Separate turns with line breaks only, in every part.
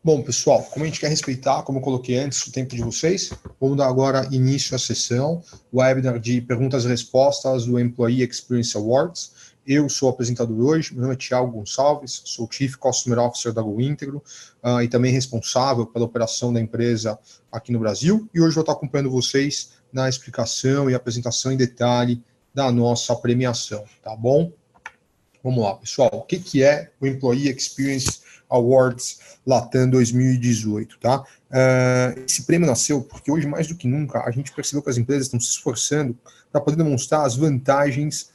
Bom, pessoal, como a gente quer respeitar, como eu coloquei antes, o tempo de vocês, vamos dar agora início à sessão, o webinar de perguntas e respostas do Employee Experience Awards. Eu sou o apresentador hoje, meu nome é Thiago Gonçalves, sou Chief Customer Officer da GoIntegro e também responsável pela operação da empresa aqui no Brasil. E hoje vou estar acompanhando vocês na explicação e apresentação em detalhe da nossa premiação, tá bom? Vamos lá, pessoal. O que é o Employee Experience Awards Latam 2018, tá? Esse prêmio nasceu porque hoje, mais do que nunca, a gente percebeu que as empresas estão se esforçando para poder demonstrar as vantagens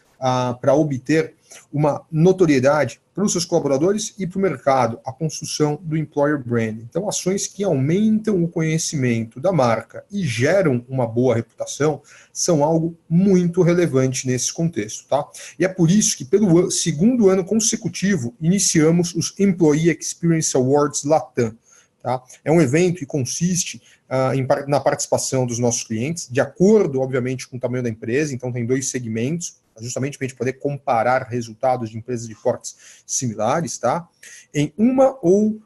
para obter uma notoriedade para os seus colaboradores e para o mercado, a construção do employer brand. Então, ações que aumentam o conhecimento da marca e geram uma boa reputação são algo muito relevante nesse contexto, tá? E é por isso que, pelo segundo ano consecutivo, iniciamos os Employee Experience Awards Latam. Tá? É um evento que consiste na participação dos nossos clientes, de acordo, obviamente, com o tamanho da empresa. Então, tem dois segmentos, justamente para a gente poder comparar resultados de empresas de portes similares, tá? Em uma ou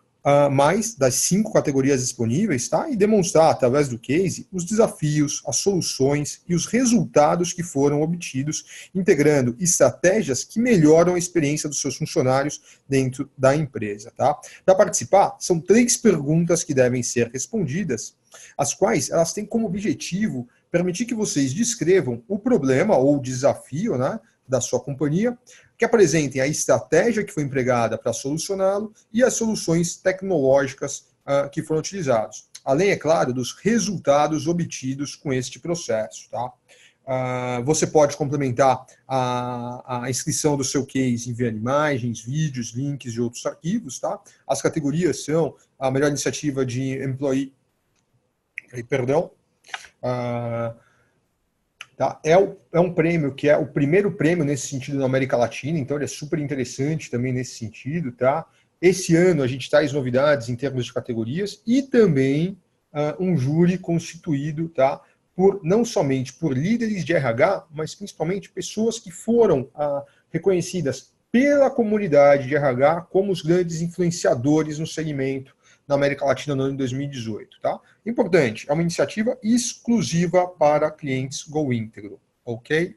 mais das 5 categorias disponíveis, tá? E demonstrar, através do case, os desafios, as soluções e os resultados que foram obtidos, integrando estratégias que melhoram a experiência dos seus funcionários dentro da empresa, tá? Para participar, são 3 perguntas que devem ser respondidas, as quais elas têm como objetivo permitir que vocês descrevam o problema ou desafio, né, da sua companhia, que apresentem a estratégia que foi empregada para solucioná-lo e as soluções tecnológicas que foram utilizadas. Além, é claro, dos resultados obtidos com este processo, tá? Você pode complementar a inscrição do seu case enviando imagens, vídeos, links e outros arquivos, tá? As categorias são a melhor iniciativa de employee... Perdão. Tá? É um prêmio que é o primeiro prêmio nesse sentido na América Latina, então ele é super interessante também nesse sentido, tá? Esse ano a gente traz novidades em termos de categorias e também um júri constituído, tá? Não somente por líderes de RH, mas principalmente pessoas que foram reconhecidas pela comunidade de RH como os grandes influenciadores no segmento na América Latina no ano de 2018, tá? Importante, é uma iniciativa exclusiva para clientes GoIntegro, ok?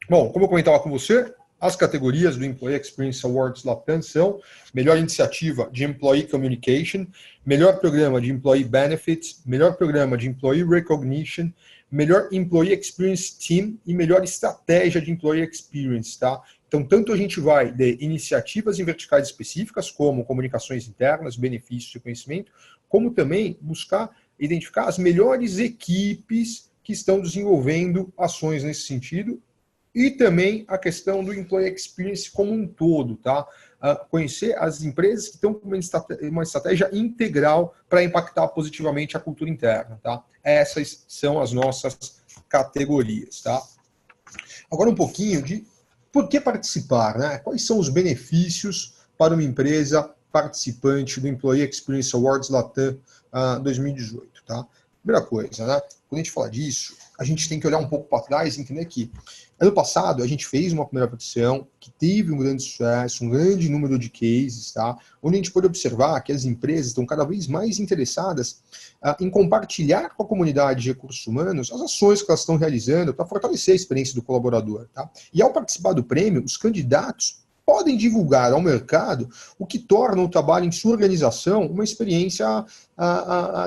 Bom, como eu comentava com você, as categorias do Employee Experience Awards Latam são melhor iniciativa de Employee Communication, melhor programa de Employee Benefits, melhor programa de Employee Recognition, melhor Employee Experience Team e melhor estratégia de Employee Experience, tá? Então, tanto a gente vai de iniciativas em verticais específicas, como comunicações internas, benefícios e conhecimento, como também buscar identificar as melhores equipes que estão desenvolvendo ações nesse sentido, e também a questão do Employee Experience como um todo, tá? Conhecer as empresas que estão com uma estratégia integral para impactar positivamente a cultura interna, tá? Essas são as nossas categorias, tá? Agora um pouquinho de por que participar, né? Quais são os benefícios para uma empresa participante do Employee Experience Awards Latam 2018, tá? Primeira coisa, né? Quando a gente fala disso, a gente tem que olhar um pouco para trás e entender que ano passado a gente fez uma primeira petição que teve um grande sucesso, um grande número de cases, tá? Onde a gente pode observar que as empresas estão cada vez mais interessadas em compartilhar com a comunidade de recursos humanos as ações que elas estão realizando para fortalecer a experiência do colaborador, tá? E ao participar do prêmio, os candidatos podem divulgar ao mercado o que torna o trabalho em sua organização uma experiência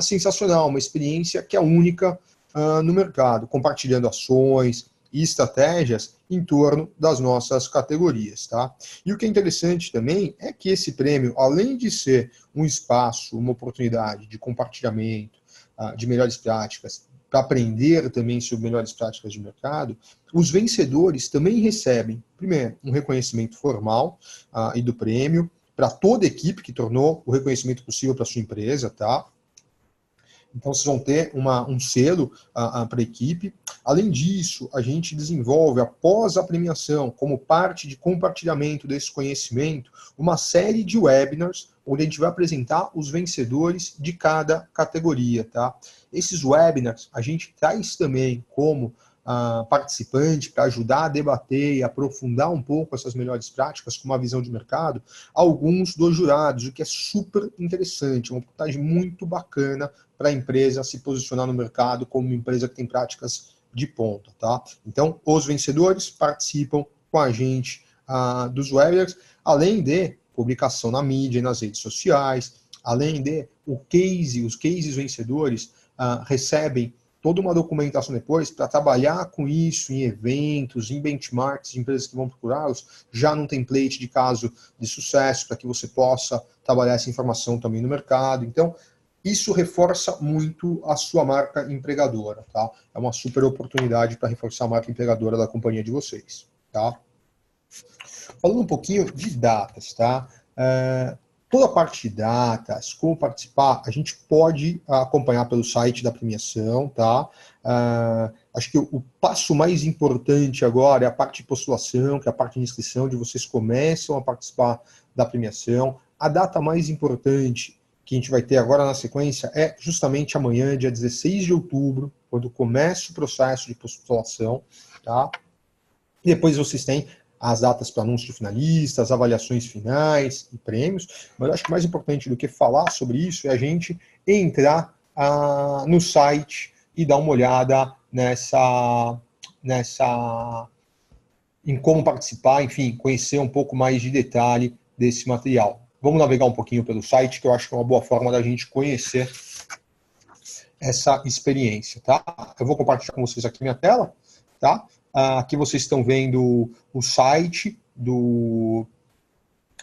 sensacional, uma experiência que é única no mercado, compartilhando ações e estratégias em torno das nossas categorias, tá? E o que é interessante também é que esse prêmio, além de ser um espaço, uma oportunidade de compartilhamento de melhores práticas, para aprender também sobre melhores práticas de mercado, os vencedores também recebem, primeiro, um reconhecimento formal e do prêmio para toda a equipe que tornou o reconhecimento possível para sua empresa, tá? Então, vocês vão ter um selo para a equipe. Além disso, a gente desenvolve, após a premiação, como parte de compartilhamento desse conhecimento, uma série de webinars, onde a gente vai apresentar os vencedores de cada categoria, tá? Esses webinars, a gente traz também como participante para ajudar a debater e aprofundar um pouco essas melhores práticas com uma visão de mercado, alguns dos jurados, o que é super interessante, uma oportunidade muito bacana para a empresa se posicionar no mercado como uma empresa que tem práticas de ponta, tá? Então, os vencedores participam com a gente dos webinars, além de publicação na mídia e nas redes sociais, além de os cases vencedores recebem toda uma documentação depois para trabalhar com isso em eventos, em benchmarks de empresas que vão procurá-los, já num template de caso de sucesso, para que você possa trabalhar essa informação também no mercado. Então, isso reforça muito a sua marca empregadora, tá? É uma super oportunidade para reforçar a marca empregadora da companhia de vocês, tá? Falando um pouquinho de datas, tá? Toda a parte de datas, como participar, a gente pode acompanhar pelo site da premiação, tá? Acho que o passo mais importante agora é a parte de postulação, que é a parte de inscrição, onde vocês começam a participar da premiação. A data mais importante que a gente vai ter agora na sequência é justamente amanhã, dia 16 de outubro, quando começa o processo de postulação, tá? E depois vocês têm as datas para anúncio de finalistas, avaliações finais e prêmios, mas eu acho que mais importante do que falar sobre isso é a gente entrar no site e dar uma olhada em como participar, enfim, conhecer um pouco mais de detalhe desse material. Vamos navegar um pouquinho pelo site, que eu acho que é uma boa forma da gente conhecer essa experiência, tá? Eu vou compartilhar com vocês aqui minha tela, tá? Aqui vocês estão vendo o site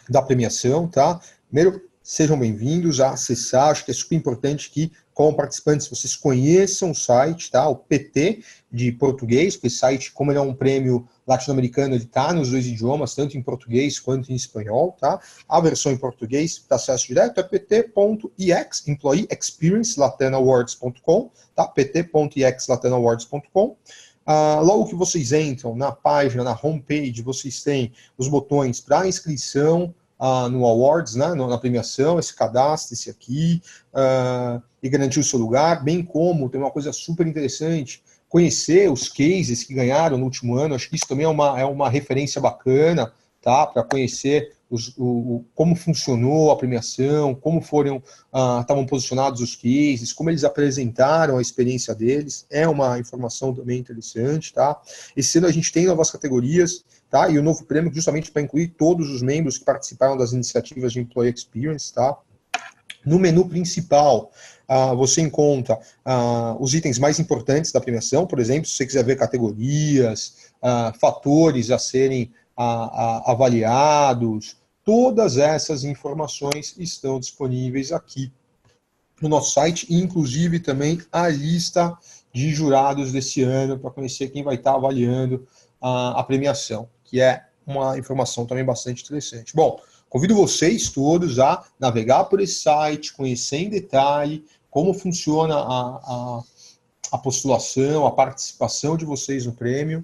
da premiação, tá? Primeiro, sejam bem-vindos a acessar, acho que é super importante que, como participantes, vocês conheçam o site, tá? O PT de português, porque esse site, como ele é um prêmio latino-americano, ele está nos dois idiomas, tanto em português quanto em espanhol, tá? A versão em português, para acesso direto, é pt.ex, Employee Experience, latinawards.com, tá? pt.exlatinawards.com. Logo que vocês entram na página, na homepage, vocês têm os botões para inscrição no Awards, né, na premiação, esse cadastro, esse aqui, e garantir o seu lugar, bem como tem uma coisa super interessante, conhecer os cases que ganharam no último ano, acho que isso também é uma referência bacana, tá, para conhecer como funcionou a premiação, como estavam posicionados os cases, como eles apresentaram a experiência deles, é uma informação também interessante, tá? Esse ano a gente tem novas categorias, tá? E o novo prêmio justamente para incluir todos os membros que participaram das iniciativas de Employee Experience, tá? No menu principal, você encontra os itens mais importantes da premiação, por exemplo, se você quiser ver categorias, fatores a serem avaliados, todas essas informações estão disponíveis aqui no nosso site, inclusive também a lista de jurados desse ano, para conhecer quem vai estar avaliando a premiação, que é uma informação também bastante interessante. Bom, convido vocês todos a navegar por esse site, conhecer em detalhe como funciona a postulação, a participação de vocês no prêmio,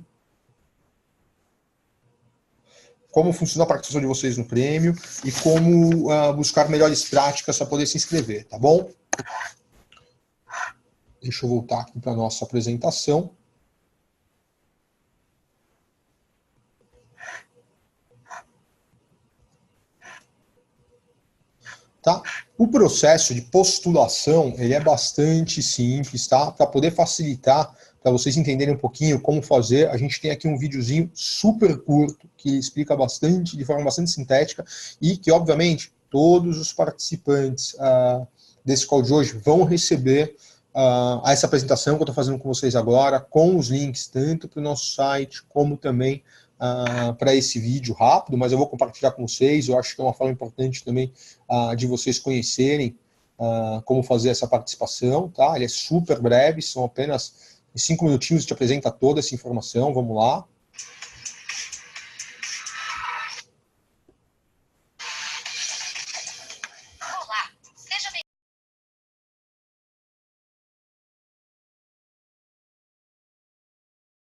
como funciona a participação de vocês no prêmio e como buscar melhores práticas para poder se inscrever, tá bom? Deixa eu voltar aqui para a nossa apresentação. Tá? O processo de postulação ele é bastante simples, tá? Para poder facilitar, para vocês entenderem um pouquinho como fazer, a gente tem aqui um videozinho super curto que explica bastante, de forma bastante sintética, e que, obviamente, todos os participantes desse call de hoje vão receber essa apresentação que eu estou fazendo com vocês agora, com os links tanto para o nosso site, como também para esse vídeo rápido, mas eu vou compartilhar com vocês, eu acho que é uma forma importante também de vocês conhecerem como fazer essa participação, tá? Ele é super breve, são apenas 5 minutinhos, te apresenta toda essa informação, vamos lá.
Olá, seja bem-vindo.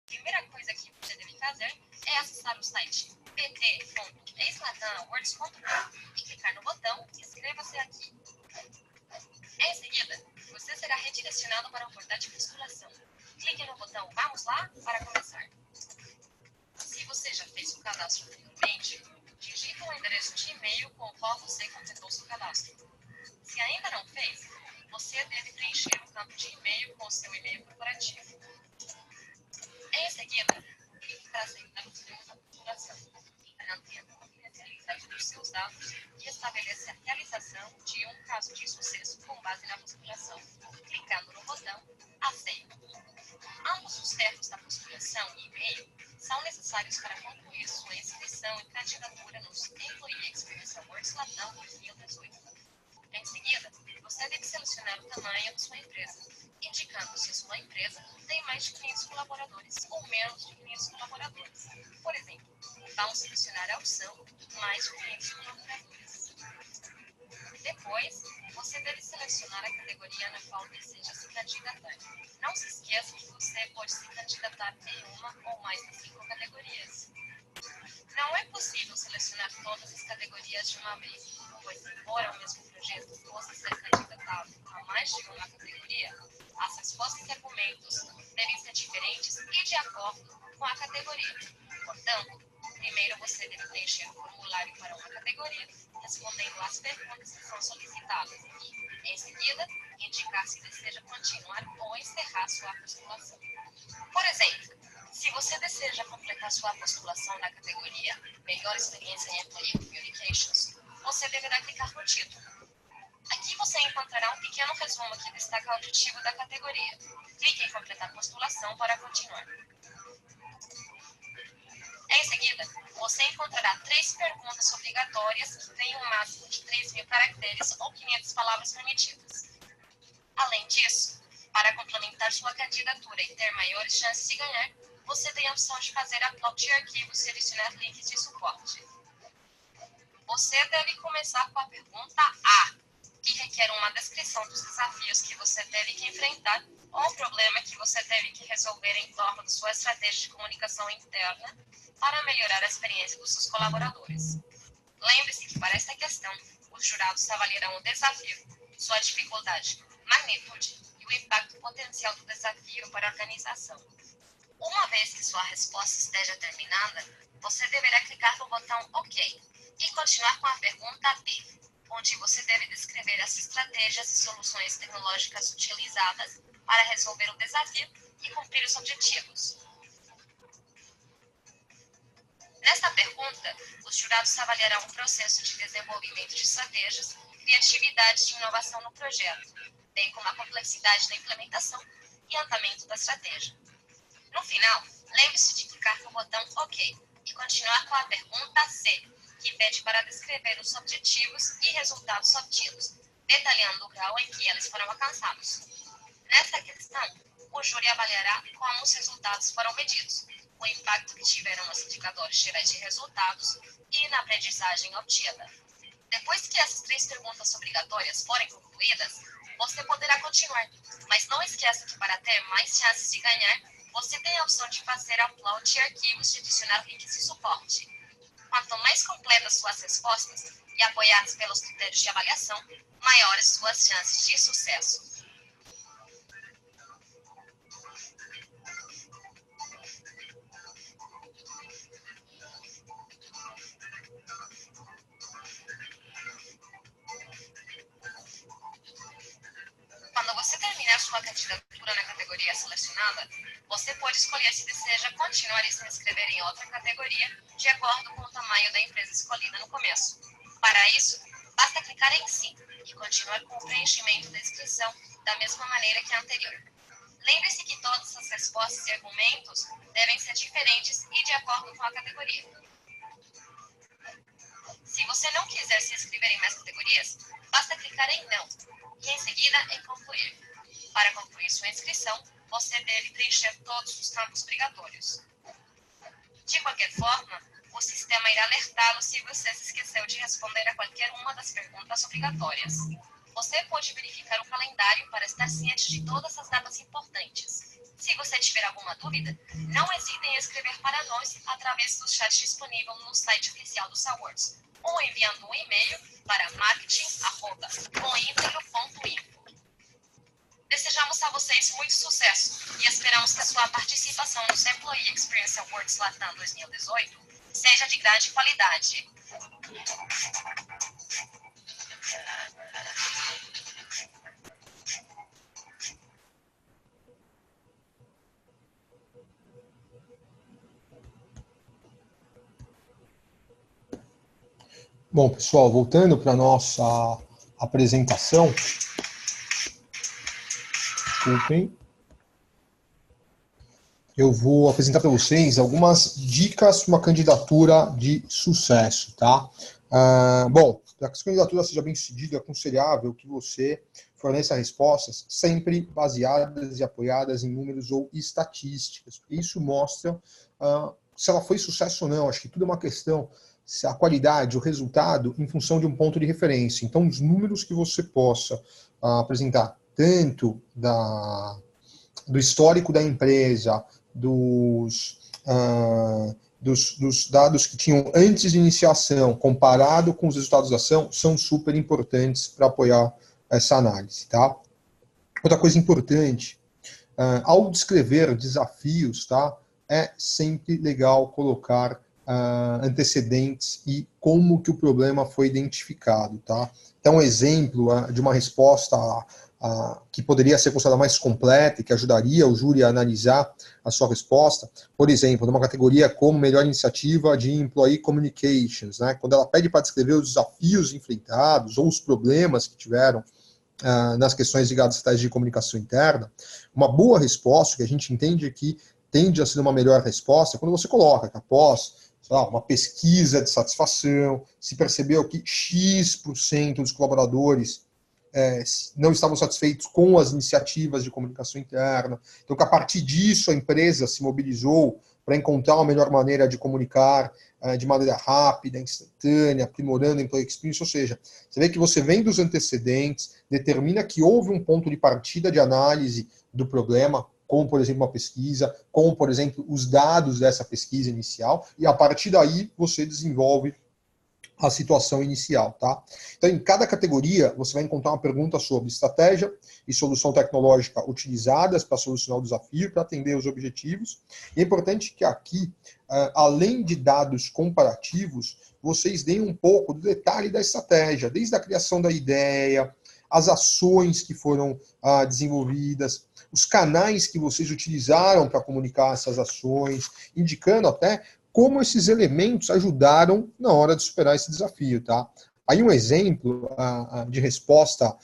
A primeira coisa que você deve fazer é acessar o site pt.exlatinawards.com e clicar no botão Inscreva-se aqui. Em seguida, você será redirecionado para o portal de postulação. Clique no botão Vamos lá para começar. Se você já fez o cadastro anteriormente, digite um endereço de e-mail com o qual você completou seu cadastro. Se ainda não fez, você deve preencher o campo de e-mail com o seu e-mail corporativo. Em seguida, clique para aceitar o sistema da configuração, garantindo a confidencialidade dos seus dados e estabelecer a realização de um caso de sucesso com base na postulação, clicando no botão Aceito. Ambos os termos da postulação e e-mail são necessários para concluir sua inscrição e candidatura nos Employee Experience Awards Latam 2018. Em seguida, você deve selecionar o tamanho da sua empresa, indicando se sua empresa tem mais de 500 colaboradores ou menos de 500 colaboradores. Por exemplo, vamos selecionar a opção mais de 500 colaboradores. Depois, você deve selecionar a categoria na qual deseja se candidatar. Não se esqueça que você pode se candidatar em uma ou mais de 5 categorias. Não é possível selecionar todas as categorias de uma vez, pois, embora o mesmo projeto possa ser candidatado a mais de uma categoria, as respostas e argumentos devem ser diferentes e de acordo com a categoria. Portanto, primeiro você deve preencher o formulário para uma categoria, respondendo às perguntas que são solicitadas e, em seguida, indicar se deseja continuar ou encerrar sua postulação. Por exemplo, se você deseja completar sua postulação na categoria Melhor Experiência em Employee Communications, você deverá clicar no título. Aqui você encontrará um pequeno resumo que destaca o objetivo da categoria. Clique em Completar postulação para continuar. Em seguida, você encontrará 3 perguntas obrigatórias que têm um máximo de 3.000 caracteres ou 500 palavras permitidas. Além disso, para complementar sua candidatura e ter maiores chances de ganhar, você tem a opção de fazer upload de arquivos e adicionar links de suporte. Você deve começar com a pergunta A, que requer uma descrição dos desafios que você teve que enfrentar ou o problema que você teve que resolver em torno da sua estratégia de comunicação interna para melhorar a experiência dos seus colaboradores. Lembre-se que para esta questão, os jurados avaliarão o desafio, sua dificuldade, magnitude e o impacto potencial do desafio para a organização. Uma vez que sua resposta esteja terminada, você deverá clicar no botão OK e continuar com a pergunta B, onde você deve descrever as estratégias e soluções tecnológicas utilizadas para resolver o desafio e cumprir os objetivos. Nesta pergunta, os jurados avaliarão o processo de desenvolvimento de estratégias, criatividade e inovação no projeto, bem como a complexidade da implementação e andamento da estratégia. No final, lembre-se de clicar no botão OK e continuar com a pergunta C, que pede para descrever os objetivos e resultados obtidos, detalhando o grau em que eles foram alcançados. Nesta questão, o júri avaliará como os resultados foram medidos, o impacto que tiveram nos indicadores gerais de resultados e na aprendizagem obtida. Depois que essas 3 perguntas obrigatórias forem concluídas, você poderá continuar, mas não esqueça que para ter mais chances de ganhar, você tem a opção de fazer upload de arquivos e adicionar links de suporte. Quanto mais completas suas respostas e apoiadas pelos critérios de avaliação, maiores suas chances de sucesso. Quando você terminar sua candidatura na categoria selecionada, você pode escolher se deseja continuar e se inscrever em outra categoria, de acordo com o tamanho da empresa escolhida no começo. Para isso, basta clicar em Sim e continuar com o preenchimento da inscrição da mesma maneira que a anterior. Lembre-se que todas as respostas e argumentos devem ser diferentes e de acordo com a categoria. Se você não quiser se inscrever em mais categorias, basta clicar em Não e em seguida em Concluir. Para concluir sua inscrição, você deve preencher todos os campos obrigatórios. De qualquer forma, o sistema irá alertá-lo se você se esqueceu de responder a qualquer uma das perguntas obrigatórias. Você pode verificar o calendário para estar ciente de todas as datas importantes. Se você tiver alguma dúvida, não hesite em escrever para nós através do chat disponível no site oficial dos Awards ou enviando um e-mail para marketing@cointegro.info. Desejamos desejar a vocês muito sucesso e esperamos que a sua participação nos Employee Experience Awards Latam 2018 seja de grande qualidade.
Bom, pessoal, voltando para a nossa apresentação. Desculpem. Eu vou apresentar para vocês algumas dicas para uma candidatura de sucesso, tá? Bom, para que a sua candidatura seja bem sucedida, é aconselhável que você forneça respostas sempre baseadas e apoiadas em números ou estatísticas. Isso mostra se ela foi sucesso ou não. Acho que tudo é uma questão, se a qualidade, o resultado, em função de um ponto de referência. Então, os números que você possa apresentar, tanto do histórico da empresa, dos dados que tinham antes de iniciação, comparado com os resultados da ação, são super importantes para apoiar essa análise, tá? Outra coisa importante, ao descrever desafios, tá, é sempre legal colocar antecedentes e como que o problema foi identificado, tá? Então, um exemplo de uma resposta que poderia ser considerada mais completa e que ajudaria o júri a analisar a sua resposta, por exemplo, numa categoria como melhor iniciativa de Employee Communications, né? Quando ela pede para descrever os desafios enfrentados ou os problemas que tiveram nas questões ligadas à estratégia de comunicação interna, uma boa resposta, que a gente entende que tende a ser uma melhor resposta, quando você coloca que após uma pesquisa de satisfação, se percebeu que X% dos colaboradores não estavam satisfeitos com as iniciativas de comunicação interna. Então, que a partir disso a empresa se mobilizou para encontrar uma melhor maneira de comunicar de maneira rápida, instantânea, aprimorando a employee experience. Ou seja, você vê que você vem dos antecedentes, determina que houve um ponto de partida de análise do problema, como, por exemplo, uma pesquisa, como, por exemplo, os dados dessa pesquisa inicial, e a partir daí você desenvolve a situação inicial, tá? Então, em cada categoria, você vai encontrar uma pergunta sobre estratégia e solução tecnológica utilizadas para solucionar o desafio, para atender os objetivos. E é importante que aqui, além de dados comparativos, vocês deem um pouco do detalhe da estratégia, desde a criação da ideia, as ações que foram desenvolvidas, os canais que vocês utilizaram para comunicar essas ações, indicando até como esses elementos ajudaram na hora de superar esse desafio, tá? Aí um exemplo de resposta,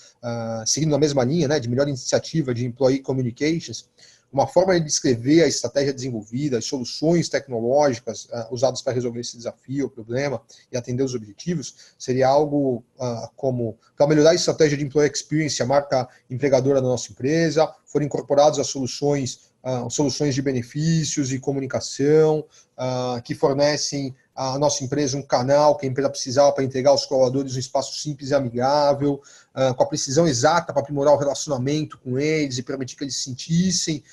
seguindo a mesma linha, né, de melhor iniciativa de Employee Communications, uma forma de descrever a estratégia desenvolvida, as soluções tecnológicas usadas para resolver esse desafio, o problema, e atender os objetivos, seria algo como, para melhorar a estratégia de Employee Experience, a marca empregadora da nossa empresa, foram incorporados as soluções de benefícios e comunicação, que fornecem à nossa empresa um canal que a empresa precisava para entregar aos colaboradores um espaço simples e amigável, com a precisão exata para aprimorar o relacionamento com eles e permitir que eles se sentissem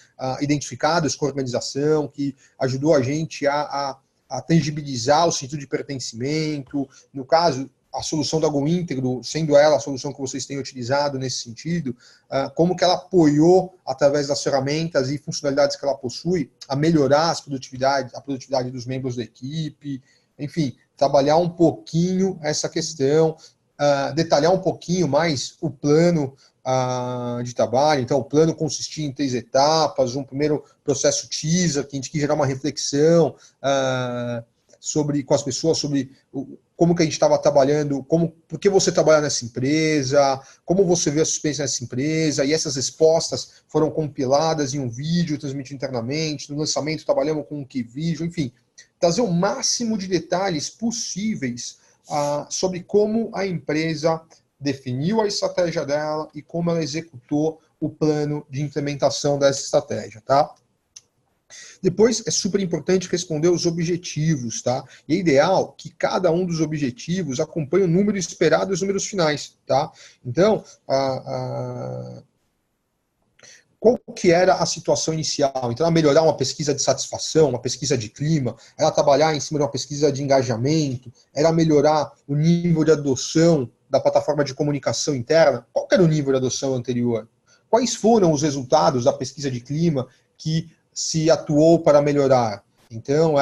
identificados com a organização, que ajudou a gente a tangibilizar o sentido de pertencimento. No caso, a solução da Go Íntegro, sendo ela a solução que vocês têm utilizado nesse sentido, como que ela apoiou, através das ferramentas e funcionalidades que ela possui, a melhorar a produtividade dos membros da equipe, enfim, trabalhar um pouquinho essa questão, detalhar um pouquinho mais o plano de trabalho. Então, o plano consistia em 3 etapas, um primeiro processo teaser, que a gente quis gerar uma reflexão com as pessoas sobre como que a gente estava trabalhando, por que você trabalha nessa empresa, como você vê a suspensa nessa empresa, e essas respostas foram compiladas em um vídeo, transmitido internamente. No lançamento trabalhamos com um key video, enfim, trazer o máximo de detalhes possíveis sobre como a empresa definiu a estratégia dela e como ela executou o plano de implementação dessa estratégia, tá? Depois, é super importante responder os objetivos, tá? E é ideal que cada um dos objetivos acompanhe o número esperado e os números finais, tá? Então, qual que era a situação inicial? Então, ela melhorar uma pesquisa de satisfação, uma pesquisa de clima, ela trabalhar em cima de uma pesquisa de engajamento, ela melhorar o nível de adoção da plataforma de comunicação interna. Qual que era o nível de adoção anterior? quais foram os resultados da pesquisa de clima que se atuou para melhorar. Então,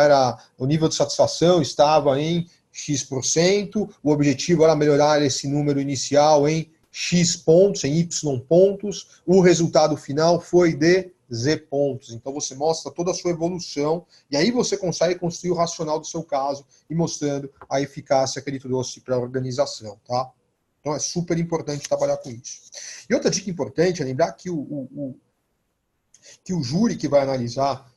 o nível de satisfação estava em X%, o objetivo era melhorar esse número inicial em X pontos, em Y pontos, o resultado final foi de Z pontos. Então, você mostra toda a sua evolução, e aí você consegue construir o racional do seu caso e mostrando a eficácia que ele trouxe para a organização, tá? Então, é super importante trabalhar com isso. E outra dica importante é lembrar que o júri que vai analisar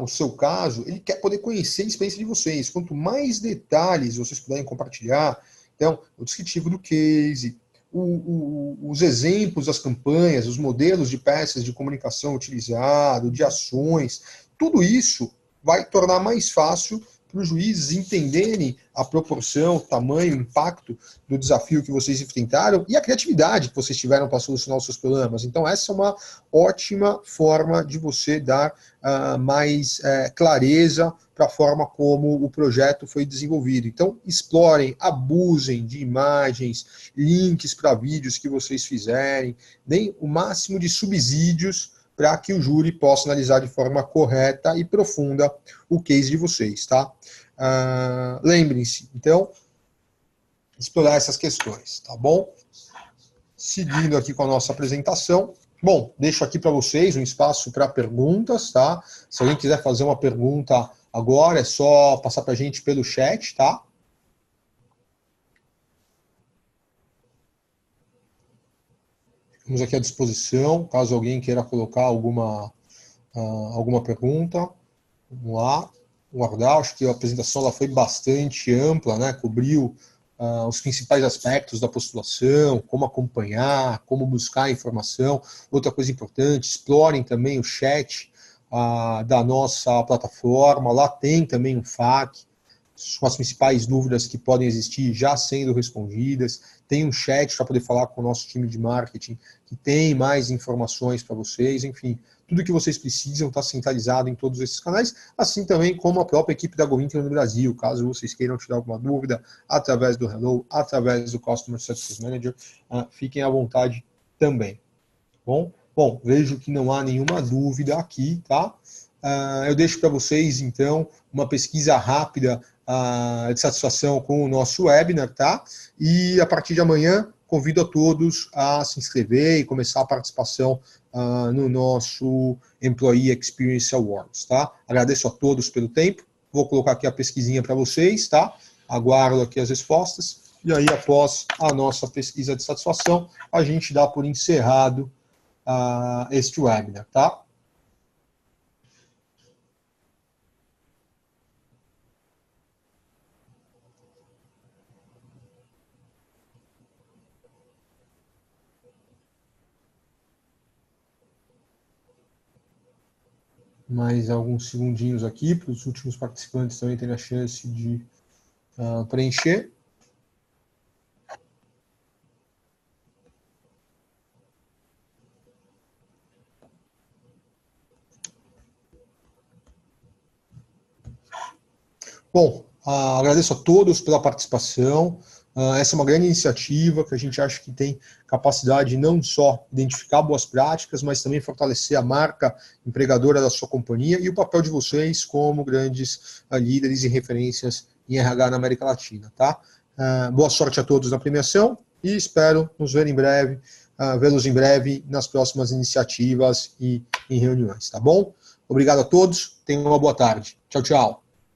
o seu caso, ele quer poder conhecer a experiência de vocês. Quanto mais detalhes vocês puderem compartilhar, então, o descritivo do case, os exemplos das campanhas, os modelos de peças de comunicação utilizado, de ações, tudo isso vai tornar mais fácil para os juízes entenderem a proporção, o tamanho, o impacto do desafio que vocês enfrentaram e a criatividade que vocês tiveram para solucionar os seus problemas. Então, essa é uma ótima forma de você dar mais clareza para a forma como o projeto foi desenvolvido. Então, explorem, abusem de imagens, links para vídeos que vocês fizerem, deem o máximo de subsídios para que o júri possa analisar de forma correta e profunda o case de vocês, tá? Lembrem-se, então, explorar essas questões, tá bom? Seguindo aqui com a nossa apresentação. Bom, deixo aqui para vocês um espaço para perguntas, tá? Se alguém quiser fazer uma pergunta agora, é só passar para a gente pelo chat, tá? Estamos aqui à disposição, caso alguém queira colocar alguma pergunta. Vamos lá. Guardar, acho que a apresentação ela foi bastante ampla, né? Cobriu os principais aspectos da postulação, como acompanhar, como buscar informação. Outra coisa importante, explorem também o chat da nossa plataforma, lá tem também um FAQ, com as principais dúvidas que podem existir já sendo respondidas. Tem um chat para poder falar com o nosso time de marketing, que tem mais informações para vocês. Enfim, tudo que vocês precisam está centralizado em todos esses canais, assim também como a própria equipe da GoInter no Brasil. Caso vocês queiram tirar alguma dúvida, através do Hello, através do Customer Success Manager, fiquem à vontade também. Bom, vejo que não há nenhuma dúvida aqui, tá? Eu deixo para vocês, então, uma pesquisa rápida de satisfação com o nosso webinar, tá? E a partir de amanhã, convido a todos a se inscrever e começar a participação no nosso Employee Experience Awards, tá? Agradeço a todos pelo tempo, vou colocar aqui a pesquisinha para vocês, tá? Aguardo aqui as respostas, e aí após a nossa pesquisa de satisfação, a gente dá por encerrado este webinar, tá? Mais alguns segundinhos aqui, para os últimos participantes também terem a chance de preencher. Bom, agradeço a todos pela participação. Essa é uma grande iniciativa que a gente acha que tem capacidade de não só identificar boas práticas, mas também fortalecer a marca empregadora da sua companhia e o papel de vocês como grandes líderes e referências em RH na América Latina, tá? Boa sorte a todos na premiação e espero nos ver em breve, vê-los em breve nas próximas iniciativas e em reuniões, tá bom? Obrigado a todos, tenham uma boa tarde. Tchau, tchau.